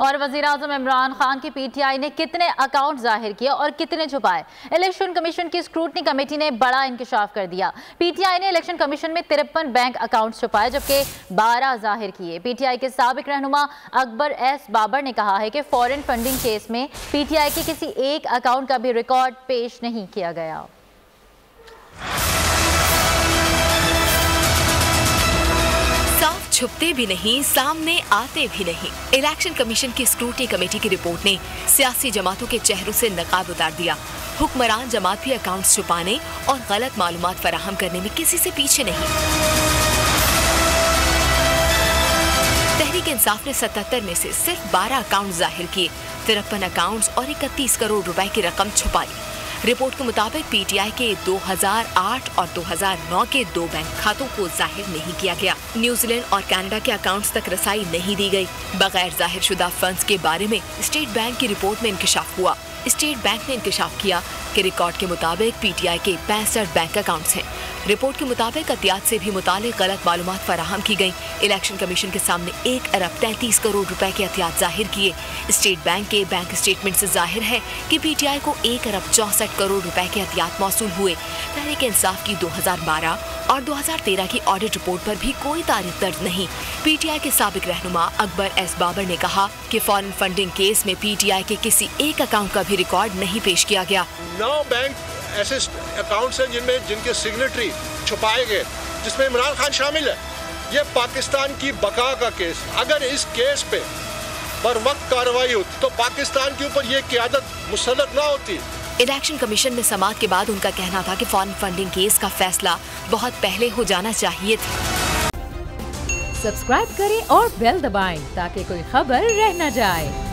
और वज़ीर-ए-आज़म इमरान खान की पीटीआई ने कितने अकाउंट जाहिर किए और कितने छुपाए। इलेक्शन कमीशन की स्क्रूटनी कमेटी ने बड़ा इंकशाफ कर दिया। पीटीआई ने इलेक्शन कमीशन में 53 बैंक अकाउंट छुपाए जबकि 12 जाहिर किए। पीटीआई के साबिक रहनुमा अकबर एस बाबर ने कहा है कि फॉरेन फंडिंग केस में पीटीआई के किसी एक अकाउंट का भी रिकॉर्ड पेश नहीं किया गया। छुपते भी नहीं, सामने आते भी नहीं। इलेक्शन कमीशन की स्क्रूटनी कमेटी की रिपोर्ट ने सियासी जमातों के चेहरों से नकाब उतार दिया। हुक्मरान जमात भी अकाउंट्स छुपाने और गलत मालूमात फराहम करने में किसी से पीछे नहीं। तहरीक इंसाफ ने 77 में से सिर्फ 12 अकाउंट जाहिर किए, 53 अकाउंट्स और 31 करोड़ रुपए की रकम छुपाई। रिपोर्ट के मुताबिक पीटीआई के 2008 और 2009 के 2 बैंक खातों को जाहिर नहीं किया गया। न्यूजीलैंड और कनाडा के अकाउंट्स तक रसाई नहीं दी गई। बगैर जाहिर शुदा फंड्स के बारे में स्टेट बैंक की रिपोर्ट में इंकशाफ हुआ। स्टेट बैंक ने इंकशाफ किया कि रिकॉर्ड के मुताबिक पीटीआई के 65 बैंक अकाउंट्स हैं। रिपोर्ट के मुताबिक अतियात से भी मुतालिक गलत मालूमात फराहम की गई। इलेक्शन कमीशन के सामने 1 अरब 33 करोड़ रुपए के अतियात जाहिर किए। स्टेट बैंक के बैंक स्टेटमेंट से जाहिर है कि पीटीआई को 1 अरब 64 करोड़ रुपए के अतियात मौसूल हुए। तहरीक इंसाफ की 2012 और 2013 की ऑडिट रिपोर्ट पर भी कोई तारीख दर्ज नहीं। पीटीआई के साबिक रहनुमा अकबर एस बाबर ने कहा कि फॉरेन फंडिंग केस में पीटीआई के किसी एक अकाउंट का भी रिकॉर्ड नहीं पेश किया गया। 9 बैंक ऐसे अकाउंट्स हैं जिनके सिग्नेटरी छुपाए गए, जिसमें इमरान खान शामिल है। ये पाकिस्तान की बका का केस। अगर इस केस पे बर वक्त कार्रवाई होती तो पाकिस्तान के ऊपर ये क़यादत मुसल्लत ना होती। इलेक्शन कमीशन में समाअत के बाद उनका कहना था कि फॉरेन फंडिंग केस का फैसला बहुत पहले हो जाना चाहिए था। सब्सक्राइब करें और बेल दबाएं ताकि कोई खबर रह न जाए।